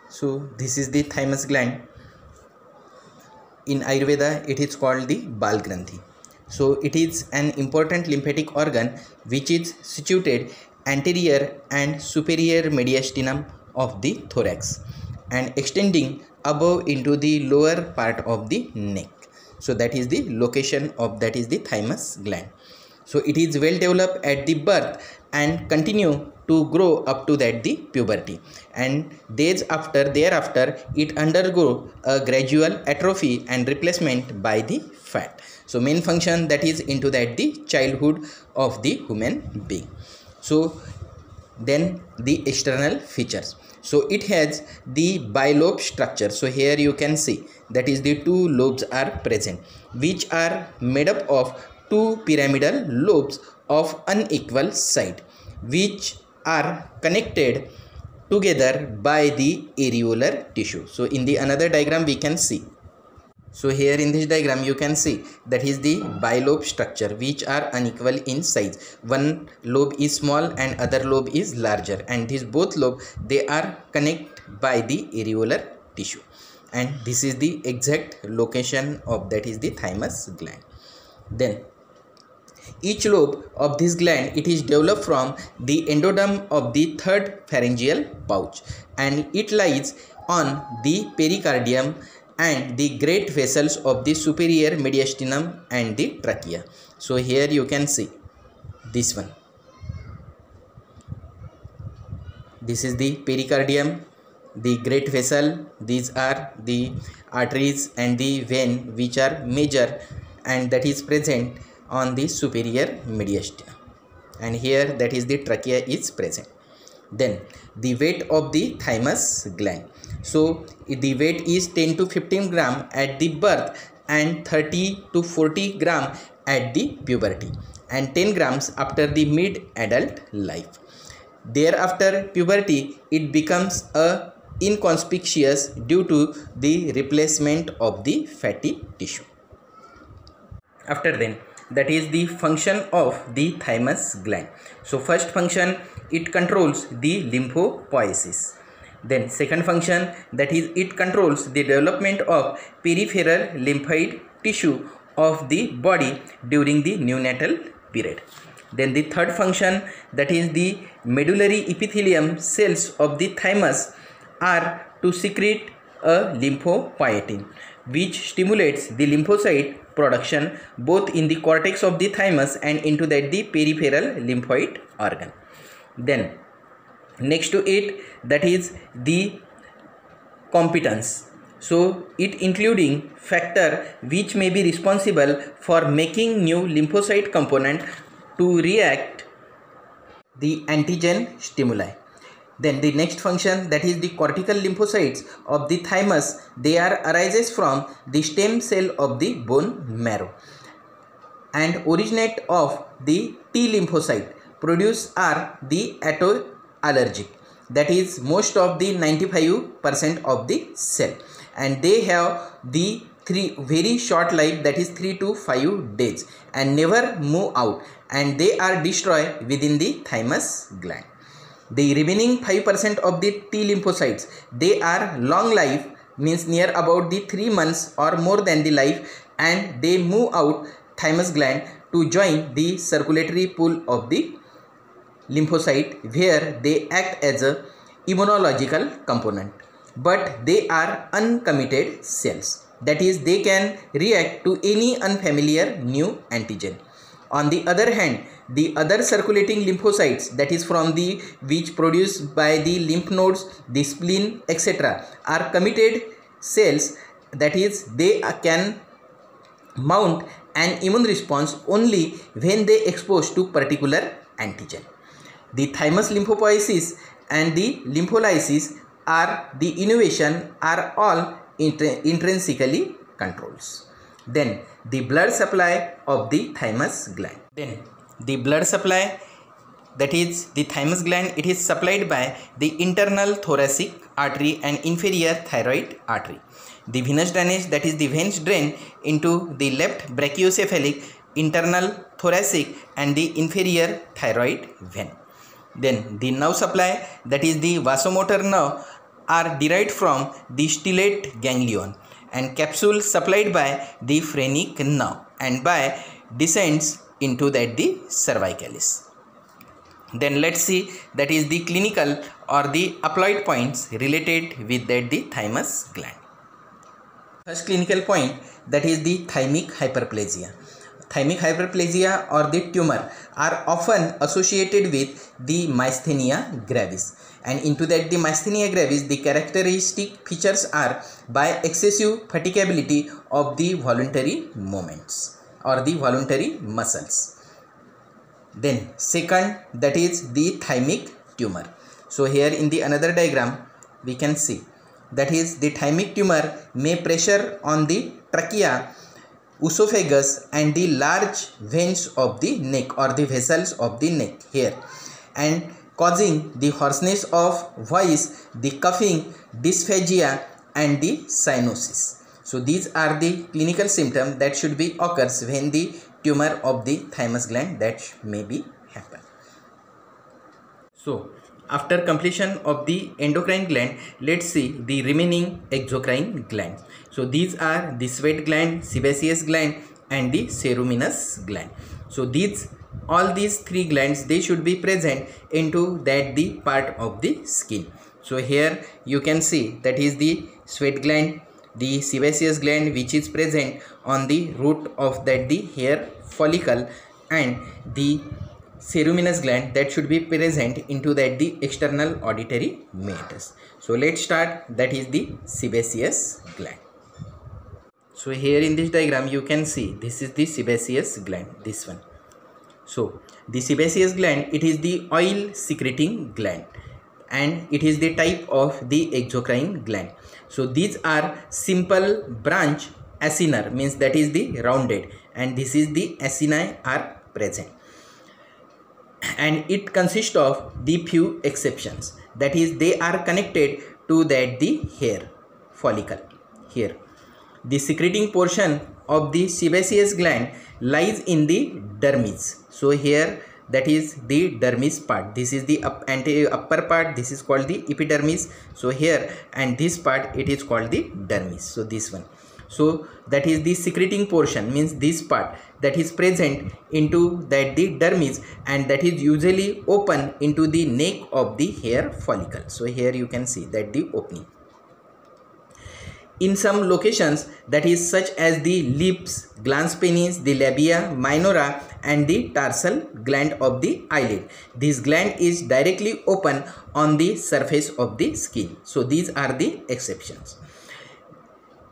So this is the thymus gland. In Ayurveda, it is called the Bal Granthi. So it is an important lymphatic organ which is situated anterior and superior mediastinum of the thorax and extending above into the lower part of the neck. So that is the location of that is the thymus gland. So it is well developed at the birth and continue to grow up to that the puberty, and thereafter it undergo a gradual atrophy and replacement by the fat. So main function that is into that the childhood of the human being. So then the external features. So it has the bilobe structure. So here you can see that is the two lobes are present, which are made up of two pyramidal lobes of unequal side, which are connected together by the areolar tissue. So in the another diagram we can see. So here in this diagram you can see that is the bilobe structure, which are unequal in size. One lobe is small and other lobe is larger, and these both lobe they are connected by the areolar tissue, and this is the exact location of that is the thymus gland. Then each lobe of this gland it is developed from the endoderm of the third pharyngeal pouch, and it lies on the pericardium and the great vessels of the superior mediastinum and the trachea. So here you can see this one. This is the pericardium, the great vessel. These are the arteries and the vein which are major and that is present on the superior mediastinum, and here that is the trachea is present. Then the weight of the thymus gland. So the weight is 10 to 15 gram at the birth and 30 to 40 gram at the puberty, and 10 grams after the mid-adult life. Thereafter puberty it becomes inconspicuous due to the replacement of the fatty tissue. After then, that is the function of the thymus gland. So first function, it controls the lymphopoiesis. Then second function, that is it controls the development of peripheral lymphoid tissue of the body during the neonatal period. Then the third function, that is the medullary epithelium cells of the thymus are to secrete a lymphopoietin, which stimulates the lymphocyte production both in the cortex of the thymus and into that the peripheral lymphoid organ. Then next to it, that is the competence. So it including factor which may be responsible for making new lymphocyte component to react the antigen stimuli. Then the next function, that is the cortical lymphocytes of the thymus, they are arises from the stem cell of the bone marrow and originate of the T lymphocyte. Produce are the autoallergic, that is most of the 95% of the cell, and they have the very short life, that is 3 to 5 days, and never move out, and they are destroyed within the thymus gland. The remaining 5% of the T lymphocytes, they are long life, means near about the 3 months or more than the life, and they move out thymus gland to join the circulatory pool of the lymphocyte, where they act as a immunological component, but they are uncommitted cells, that is they can react to any unfamiliar new antigen. On the other hand, the other circulating lymphocytes, that is from the which produced by the lymph nodes, the spleen, etc., are committed cells, that is they can mount an immune response only when they exposed to particular antigen. The thymus lymphopoiesis and the lympholysis are the innovation are all intrinsically controls. Then the blood supply of the thymus gland. Then the blood supply, that is the thymus gland, it is supplied by the internal thoracic artery and inferior thyroid artery. The venous drainage, that is the veins drain into the left brachiocephalic, internal thoracic and the inferior thyroid vein. Then the nerve supply, that is the vasomotor nerve are derived from the stellate ganglion and capsule supplied by the phrenic nerve and by descends into that the cervicalis. Then let's see that is the clinical or the applied points related with that the thymus gland. First clinical point, that is the thymic hyperplasia. Thymic hyperplasia or the tumor are often associated with the myasthenia gravis, and into that the myasthenia gravis the characteristic features are by excessive fatigability of the voluntary movements or the voluntary muscles. Then second, that is the thymic tumor. So here in the another diagram we can see that is the thymic tumor may pressure on the trachea, esophagus and the large veins of the neck or the vessels of the neck here, and causing the hoarseness of voice, the coughing, dysphagia and the cyanosis. So these are the clinical symptoms that should be occurs when the tumor of the thymus gland that may be happen. So after completion of the endocrine gland, let's see the remaining exocrine gland. So these are the sweat gland, sebaceous gland and the ceruminous gland. So all these three glands, they should be present into that the part of the skin. So here you can see that is the sweat gland, the sebaceous gland which is present on the root of that the hair follicle, and the ceruminous gland that should be present into that the external auditory meatus. So let's start, that is the sebaceous gland. So here in this diagram you can see this is the sebaceous gland, this one. So the sebaceous gland, it is the oil secreting gland and it is the type of the exocrine gland. So these are simple branch acinar, means that is the rounded, and this is the acini are present, and it consists of the few exceptions, that is they are connected to that the hair follicle here. The secreting portion of the sebaceous gland lies in the dermis. So here that is the dermis part, this is the upper part, this is called the epidermis. So here, and this part it is called the dermis. So this one, so that is the secreting portion, means this part that is present into that the dermis, and that is usually open into the neck of the hair follicle. So here you can see that the opening. In some locations, that is such as the lips, glans penis, the labia minora and the tarsal gland of the eyelid, this gland is directly open on the surface of the skin. So these are the exceptions.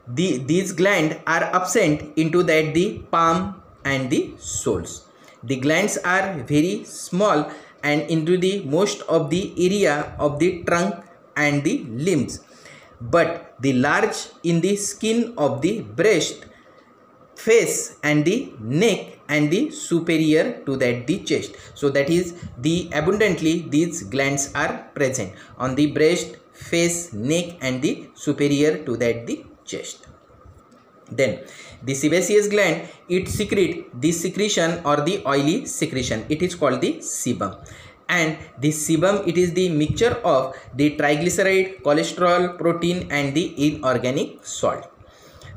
These glands are absent into that the palm and the soles. The glands are very small and into the most of the area of the trunk and the limbs, but the large in the skin of the breast, face and the neck and the superior to that the chest. So that is the abundantly these glands are present on the breast, face, neck and the superior to that the chest. Then the sebaceous gland, it secrete the secretion or the oily secretion, it is called the sebum, and the sebum, it is the mixture of the triglyceride, cholesterol, protein and the inorganic salt.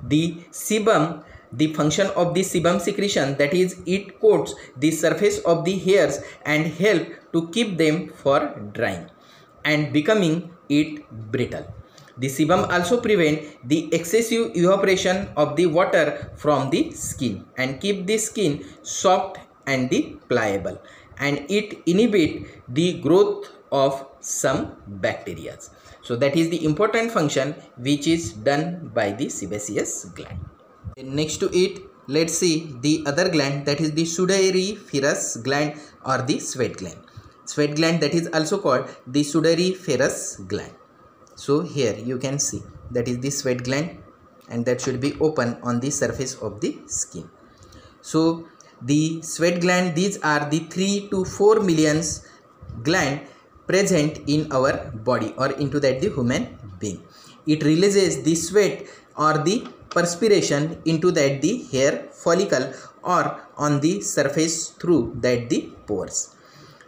The sebum, the function of the sebum secretion, that is it coats the surface of the hairs and help to keep them for drying and becoming it brittle. The sebum also prevent the excessive evaporation of the water from the skin and keep the skin soft and the pliable, and it inhibit the growth of some bacteria. So that is the important function which is done by the sebaceous gland. Next to it, let's see the other gland, that is the sudoriferous gland or the sweat gland. Sweat gland, that is also called the sudoriferous gland. So here you can see that is the sweat gland, and that should be open on the surface of the skin. So the sweat gland, these are the 3 to 4 million gland present in our body or into that the human being. It releases the sweat or the perspiration into that the hair follicle or on the surface through that the pores.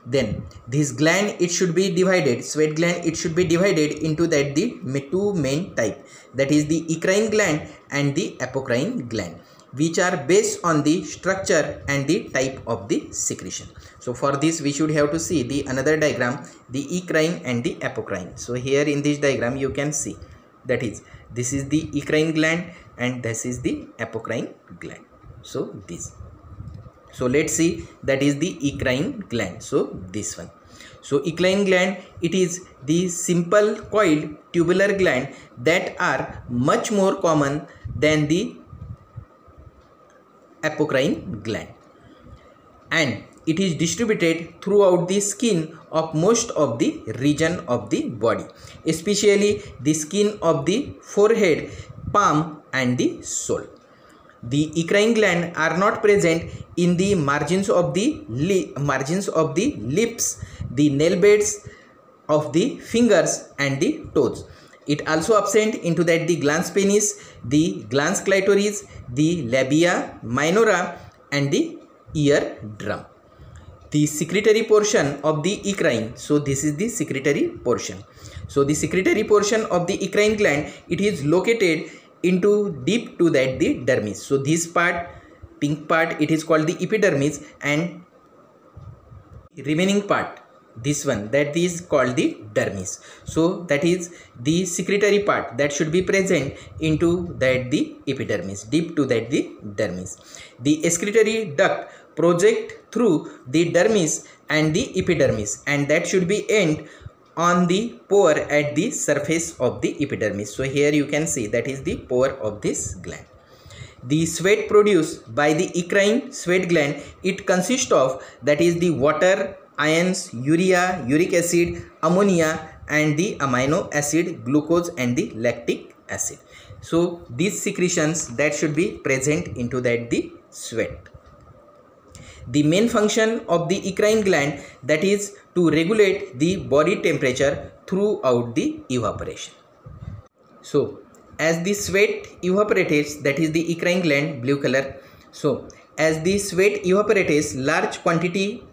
Then this gland, it should be divided, sweat gland, it should be divided into that the two main type, that is the eccrine gland and the apocrine gland, which are based on the structure and the type of the secretion. So for this we should have to see the another diagram, the eccrine and the apocrine. So here in this diagram you can see, that is, this is the eccrine gland and this is the apocrine gland. So this, so let's see, that is the eccrine gland. So this one. So eccrine gland, it is the simple coiled tubular gland that are much more common than the apocrine gland, and it is distributed throughout the skin of most of the region of the body, especially the skin of the forehead, palm and the sole. The eccrine gland are not present in the margins of the lips, the nail beds of the fingers and the toes. It also absent into that the glans penis, the glans clitoris, the labia minora and the ear drum. The secretory portion of the eccrine, so this is the secretory portion. So the secretory portion of the eccrine gland, it is located into deep to that the dermis. So this part, pink part, it is called the epidermis, and remaining part, this one, that is called the dermis. So that is the secretory part that should be present into that the epidermis, deep to that the dermis. The excretory duct project through the dermis and the epidermis, and that should be end on the pore at the surface of the epidermis. So here you can see, that is the pore of this gland. The sweat produced by the eccrine sweat gland, it consists of, that is the water, ions, urea, uric acid, ammonia and the amino acid, glucose and the lactic acid. So these secretions that should be present into that the sweat. The main function of the eccrine gland, that is to regulate the body temperature throughout the evaporation. So as the sweat evaporates, that is the eccrine gland, blue color. So as the sweat evaporates, large quantity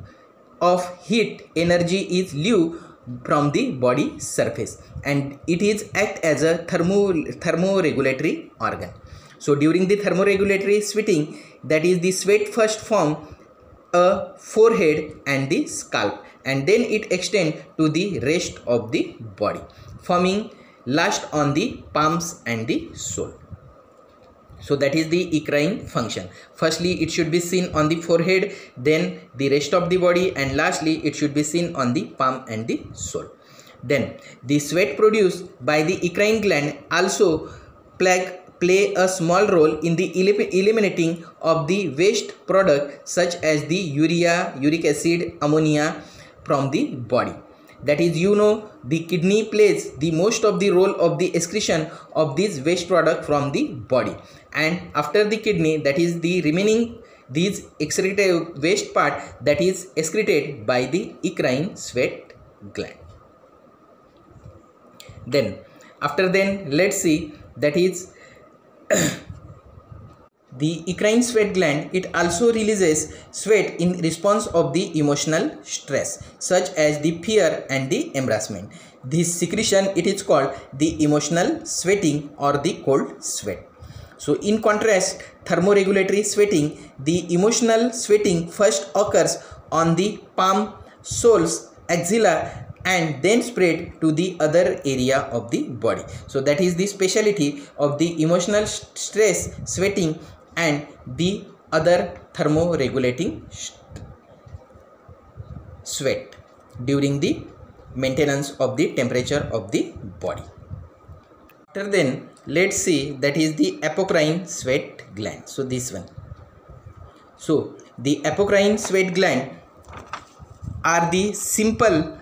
of heat energy is leave from the body surface, and it is act as a thermoregulatory organ. So during the thermoregulatory sweating, that is the sweat first form a forehead and the scalp, and then it extend to the rest of the body, forming last on the palms and the sole. So that is the eccrine function. Firstly it should be seen on the forehead, then the rest of the body, and lastly it should be seen on the palm and the sole. Then the sweat produced by the eccrine gland also play a small role in the eliminating of the waste product such as the urea, uric acid, ammonia from the body. That is, the kidney plays the most of the role of the excretion of this waste product from the body, and after the kidney, that is the remaining these excreted waste part, that is excreted by the eccrine sweat gland. Then let's see, that is the eccrine sweat gland, it also releases sweat in response of the emotional stress such as the fear and the embarrassment. This secretion, it is called the emotional sweating or the cold sweat. So in contrast, thermoregulatory sweating, the emotional sweating first occurs on the palm, soles, axilla and then spread to the other area of the body. So that is the speciality of the emotional stress sweating and the other thermoregulating sweat during the maintenance of the temperature of the body. After then, let's see, that is the apocrine sweat gland. So this one. So the apocrine sweat gland are the simple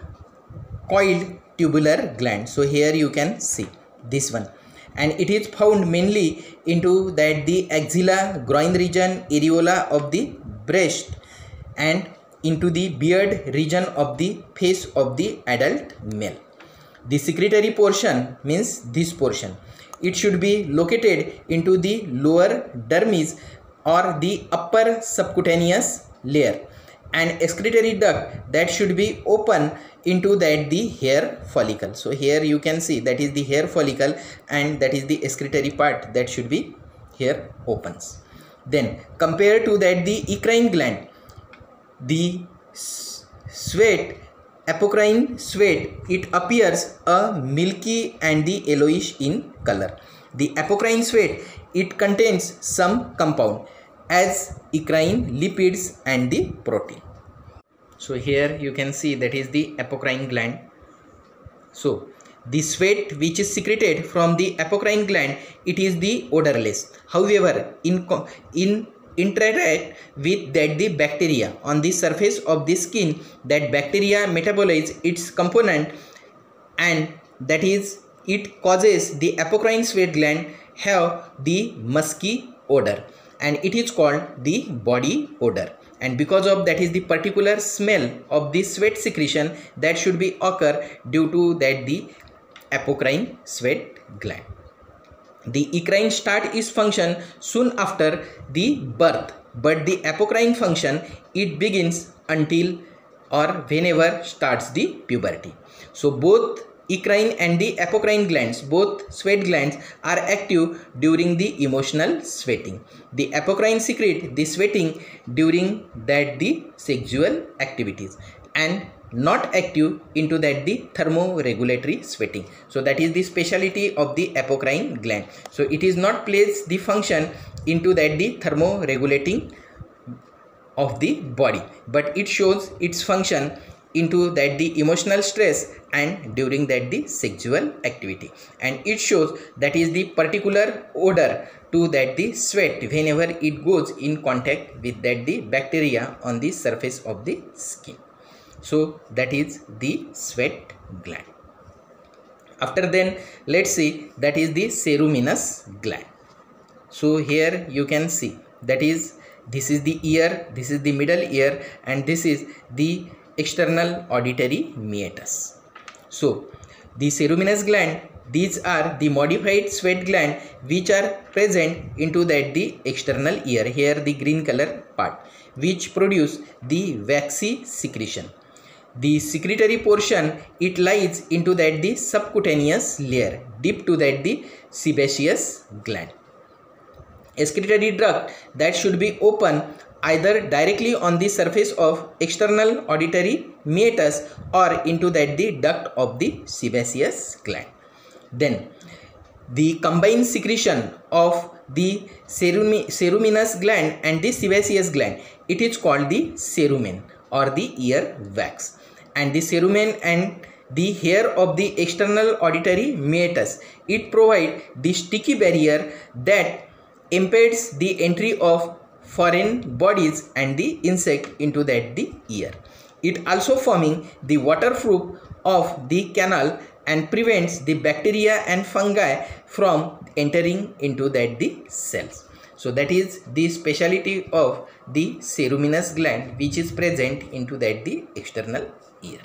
coiled tubular gland. So here you can see this one, and it is found mainly into that the axilla, groin region, areola of the breast and into the beard region of the face of the adult male. The secretory portion means this portion. It should be located into the lower dermis or the upper subcutaneous layer, and excretory duct that should be open into that the hair follicle. So here you can see that is the hair follicle and that is the excretory part that should be here opens. Then compared to that the eccrine gland, the sweat, apocrine sweat, it appears a milky and the yellowish in color. The apocrine sweat, it contains some compound as eccrine, lipids and the protein. So here you can see that is the apocrine gland. So the sweat which is secreted from the apocrine gland, it is the odorless. However, in interact with that the bacteria on the surface of the skin, that bacteria metabolize its component, and that is it causes the apocrine sweat gland have the musky odor, and it is called the body odor. And because of that is the particular smell of the sweat secretion that should be occur due to that the apocrine sweat gland. The eccrine start its function soon after the birth, but the apocrine function it begins until or whenever starts the puberty. So both eccrine and the apocrine glands, both sweat glands, are active during the emotional sweating. The apocrine secrete the sweating during that the sexual activities, and not active into that the thermoregulatory sweating. So that is the speciality of the apocrine gland. So it is not plays the function into that the thermoregulating of the body, but it shows its function into that the emotional stress and during that the sexual activity, and it shows that is the particular odor to that the sweat whenever it goes in contact with that the bacteria on the surface of the skin. So that is the sweat gland. After then let's see that is the ceruminous gland. So here you can see that is this is the ear, this is the middle ear, and this is the external auditory meatus. So the ceruminous gland, these are the modified sweat gland which are present into that the external ear, here the green color part, which produce the waxy secretion. The secretory portion it lies into that the subcutaneous layer deep to that the sebaceous gland. Excretory duct that should be open either directly on the surface of external auditory meatus or into that the duct of the sebaceous gland. Then the combined secretion of the ceruminous gland and the sebaceous gland, it is called the cerumen or the ear wax. And the cerumen and the hair of the external auditory meatus, it provide the sticky barrier that impedes the entry of foreign bodies and the insect into that the ear. It also forming the waterproof of the canal and prevents the bacteria and fungi from entering into that the cells. So that is the speciality of the ceruminous gland which is present into that the external ear.